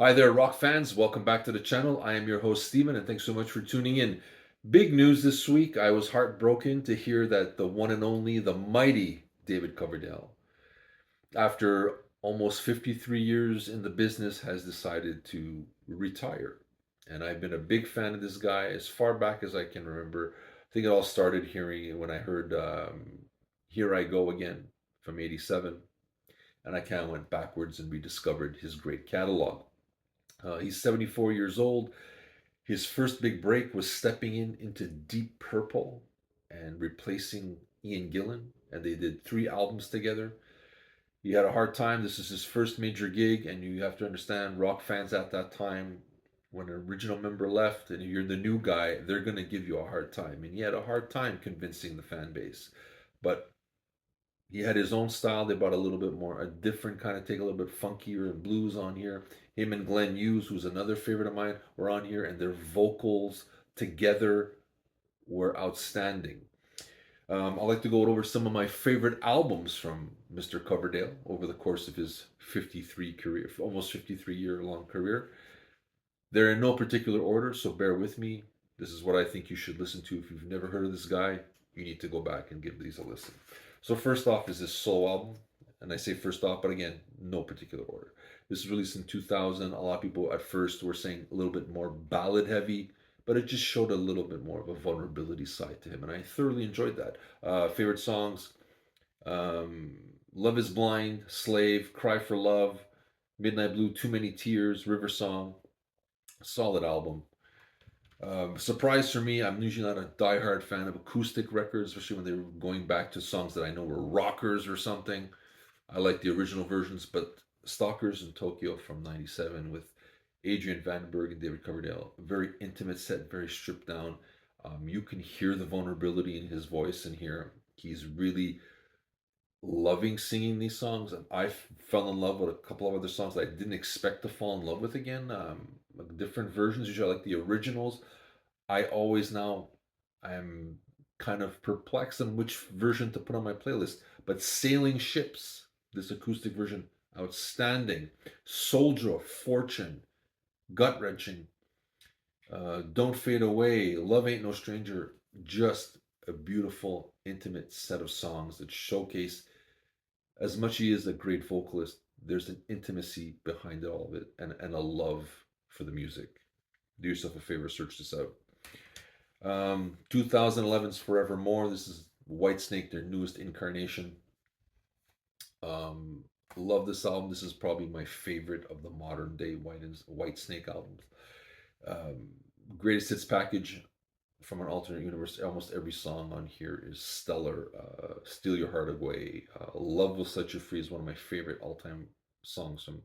Hi there, rock fans. Welcome back to the channel. I am your host, Steven, and thanks so much for tuning in. Big news this week. I was heartbroken to hear that the one and only, the mighty David Coverdale, after almost 53 years in the business, has decided to retire. And I've been a big fan of this guy as far back as I can remember. I think it all started hearing it when I heard Here I Go Again from '87. And I kind of went backwards and rediscovered his great catalog. He's 74 years old. His first big break was stepping into Deep Purple and replacing Ian Gillan, and they did 3 albums together. He had a hard time. This is his first major gig, and you have to understand rock fans at that time, when an original member left and you're the new guy, they're going to give you a hard time. And he had a hard time convincing the fan base. But he had his own style. They brought a little bit more, a different kind of take, a little bit funkier and blues on here. Him and Glenn Hughes, who's another favorite of mine, were on here, and their vocals together were outstanding. I like to go over some of my favorite albums from Mr. Coverdale over the course of his 53 career, almost 53-year long career. They're in no particular order, so bear with me. This is what I think you should listen to. If you've never heard of this guy, you need to go back and give these a listen. So first off is this solo album, and I say first off, but again, no particular order. This was released in 2000. A lot of people at first were saying a little bit more ballad heavy, but it just showed a little bit more of a vulnerability side to him, and I thoroughly enjoyed that. Favorite songs: um, "Love Is Blind," "Slave," "Cry for Love," "Midnight Blue," "Too Many Tears," "River Song." Solid album. Surprise for me, I'm usually not a diehard fan of acoustic records, especially when they're going back to songs that I know were rockers or something. I like the original versions, but Stalkers in Tokyo from '97 with Adrian Vandenberg and David Coverdale, very intimate set, very stripped down. You can hear the vulnerability in his voice in here. He's really loving singing these songs, and I fell in love with a couple of other songs that I didn't expect to fall in love with again. Like different versions. Usually, I like the originals. I always now I'm kind of perplexed on which version to put on my playlist. But Sailing Ships, this acoustic version, outstanding. Soldier of Fortune, gut wrenching. Don't Fade Away, Love Ain't No Stranger, just a beautiful, intimate set of songs that showcase, as much as he is a great vocalist, there's an intimacy behind all of it, and a love for the music. Do yourself a favor, search this out. 2011's Forevermore. This is Whitesnake, their newest incarnation. Um, love this album. This is probably my favorite of the modern day Whitesnake albums. Um, Greatest hits package from an alternate universe. Almost every song on here is stellar. Steal Your Heart Away. Love Will Set You Free is one of my favorite all-time songs from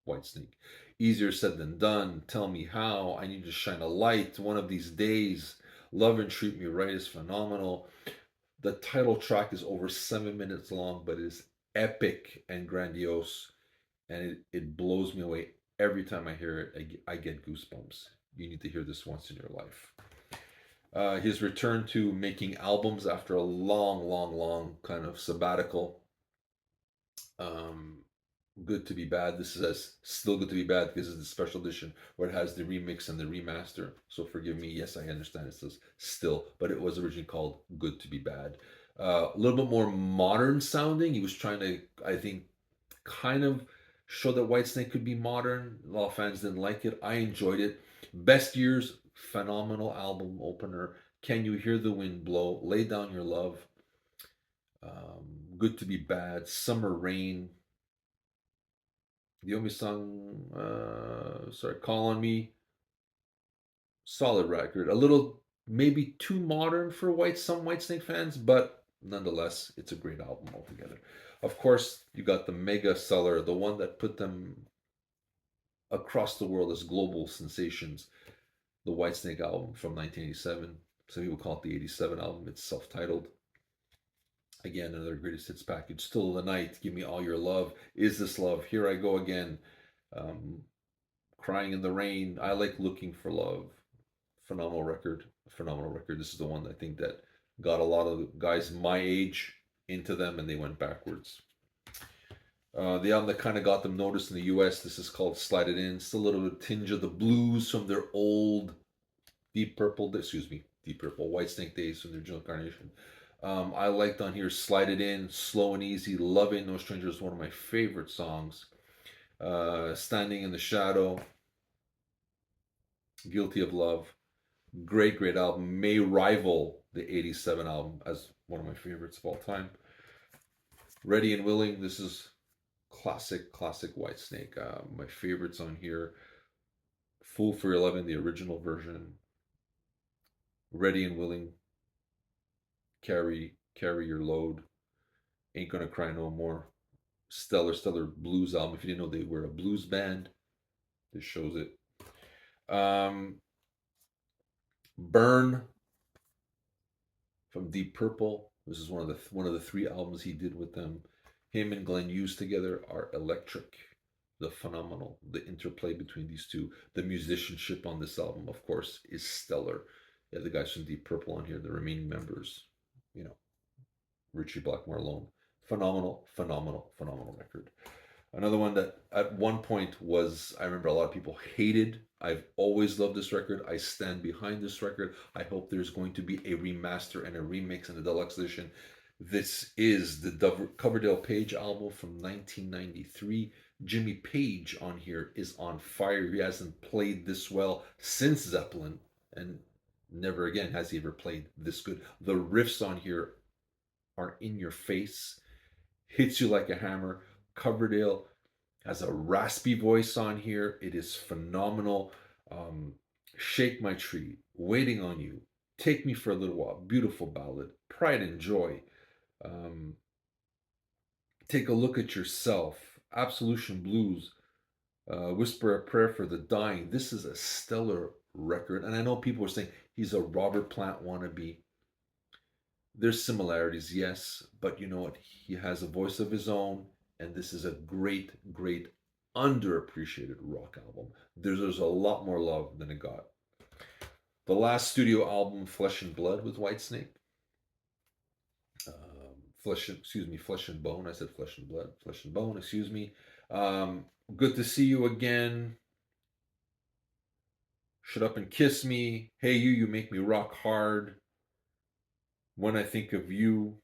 Whitesnake. Easier Said Than Done. Tell Me How. I Need to Shine a Light. One of These Days. Love and Treat Me Right is phenomenal. The title track is over 7 minutes long, but it is epic and grandiose, and it blows me away every time I hear it. I get goosebumps. You need to hear this once in your life. His return to making albums after a long, long, long kind of sabbatical. Um, Good to Be Bad. This is still Good to Be Bad because it's the special edition where it has the remix and the remaster. So forgive me. Yes, I understand it says still, but it was originally called Good to Be Bad. A little bit more modern sounding. He was trying to, I think, kind of show that Whitesnake could be modern. A lot of fans didn't like it. I enjoyed it. Best Years, phenomenal album opener. Can You Hear the Wind Blow? Lay Down Your Love. Good to Be Bad. Summer Rain. The only song, Call on Me. Solid record. A little, maybe too modern for some Whitesnake fans, but nonetheless, it's a great album altogether. Of course, you got the mega seller, the one that put them across the world as global sensations, the Whitesnake album from 1987. Some people call it the '87 album. It's self-titled. Again, another greatest hits package. Still the Night, Give Me All Your Love, Is This Love, Here I Go Again, um, Crying in the Rain, I Like Looking for Love. Phenomenal record. Phenomenal record. This is the one I think that got a lot of guys my age into them, and they went backwards. The album that kind of got them noticed in the US, this is called Slide It In. Still a little tinge of the blues from their old Deep Purple, Whitesnake days from their Junk Carnation. I liked on here Slide It In, Slow and Easy, Love Ain't No Stranger is one of my favorite songs. Standing in the Shadow, Guilty of Love, great, great album. May rival the 87 album as one of my favorites of all time. Ready and Willing, this is classic, classic Whitesnake. My favorites on here, Fool for 11, the original version. Ready and Willing, Carry Your Load, Ain't Gonna Cry No More. Stellar, stellar blues album. If you didn't know they were a blues band, this shows it. Burn from Deep Purple. This is one of the three albums he did with them. Him and Glenn Hughes together are electric. The phenomenal. The interplay between these two. The musicianship on this album, of course, is stellar. Yeah, the guys from Deep Purple on here, the remaining members, you know, Richie Blackmore alone. Phenomenal, phenomenal, phenomenal record. Another one that at one point was, I remember a lot of people hated. I've always loved this record. I stand behind this record. I hope there's going to be a remaster and a remix and a deluxe edition. This is the Coverdale Page album from 1993. Jimmy Page on here is on fire. He hasn't played this well since Zeppelin, and never again has he ever played this good. The riffs on here are in your face, hits you like a hammer. Coverdale has a raspy voice on here. It is phenomenal. Shake My Tree, Waiting on You, Take Me for a Little While, beautiful ballad. Pride and Joy, Take a Look at Yourself, Absolution Blues, Whisper a Prayer for the Dying. This is a stellar record. And I know people are saying he's a Robert Plant wannabe. There's similarities, yes, but you know what? He has a voice of his own, and this is a great, great, underappreciated rock album. There's a lot more love than it got. The last studio album, Flesh and Blood, with Whitesnake. Flesh and Bone. I said Flesh and Blood. Flesh and Bone. Excuse me. Good to See You Again. Shut Up and Kiss Me. Hey You Make Me Rock Hard. When I Think of You.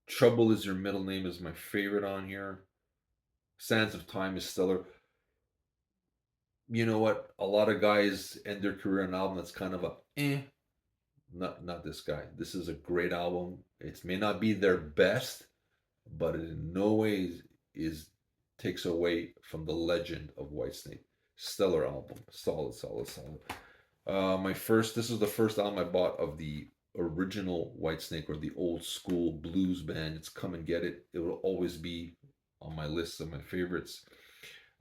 Trouble Is Your Middle Name is my favorite on here. Sands of Time is stellar. You know what? A lot of guys end their career on an album that's kind of a Not this guy. This is a great album. It may not be their best, but it in no way takes away from the legend of Whitesnake. Stellar album. Solid, solid, solid. This is the first album I bought of the original Whitesnake, or the old school blues band. It's Come and Get It. It will always be on my list of my favorites.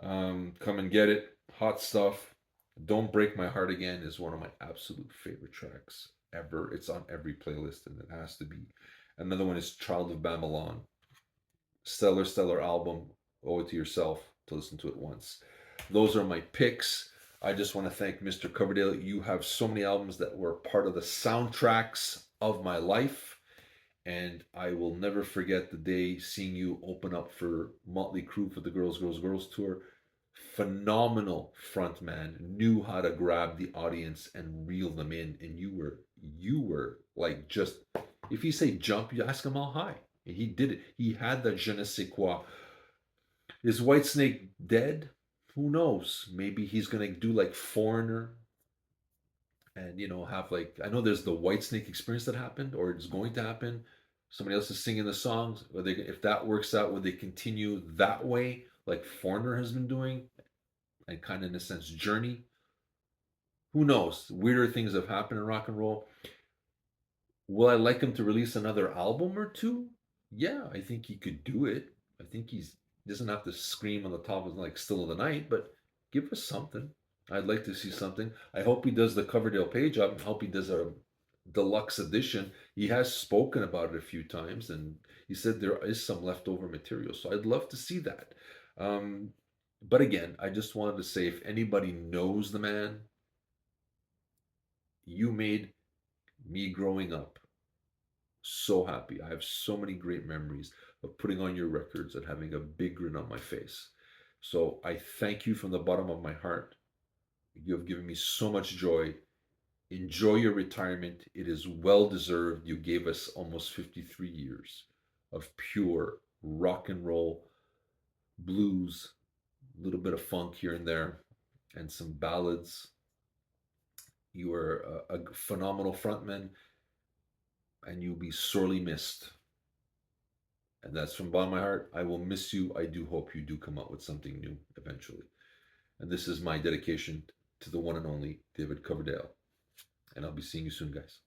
Come and Get It. Hot Stuff. Don't Break My Heart Again is one of my absolute favorite tracks ever. It's on every playlist, and it has to be. Another one is Child of Babylon. Stellar, stellar album. Owe it to yourself to listen to it once. Those are my picks. I just want to thank Mr. Coverdale. You have so many albums that were part of the soundtracks of my life, and I will never forget the day seeing you open up for Motley Crue for the Girls, Girls, Girls tour. Phenomenal frontman, knew how to grab the audience and reel them in, and you were like, just, if you say jump, you ask him how high, and he did it. He had that je ne sais quoi. Is Whitesnake dead? Who knows? Maybe he's gonna do like Foreigner, and have, like, I know there's the Whitesnake experience that happened, or it's going to happen. Somebody else is singing the songs. Or if that works out, would they continue that way, like Foreigner has been doing, and kind of in a sense Journey? Who knows? Weirder things have happened in rock and roll. Will I like him to release another album or two? Yeah, I think he could do it. I think he doesn't have to scream on the top of like Still of the Night, but give us something. I'd like to see something. I hope he does the Coverdale Page album. I hope he does a deluxe edition. He has spoken about it a few times, and he said there is some leftover material. So I'd love to see that. But again, I just wanted to say, if anybody knows the man, you made me growing up so happy. I have so many great memories. of putting on your records and having a big grin on my face. So I thank you from the bottom of my heart. You have given me so much joy. Enjoy your retirement. It is well deserved. You gave us almost 53 years of pure rock and roll, blues, a little bit of funk here and there, and some ballads. You are a phenomenal frontman, and you'll be sorely missed. And that's from the bottom of my heart. I will miss you. I do hope you do come out with something new eventually. And this is my dedication to the one and only David Coverdale. And I'll be seeing you soon, guys.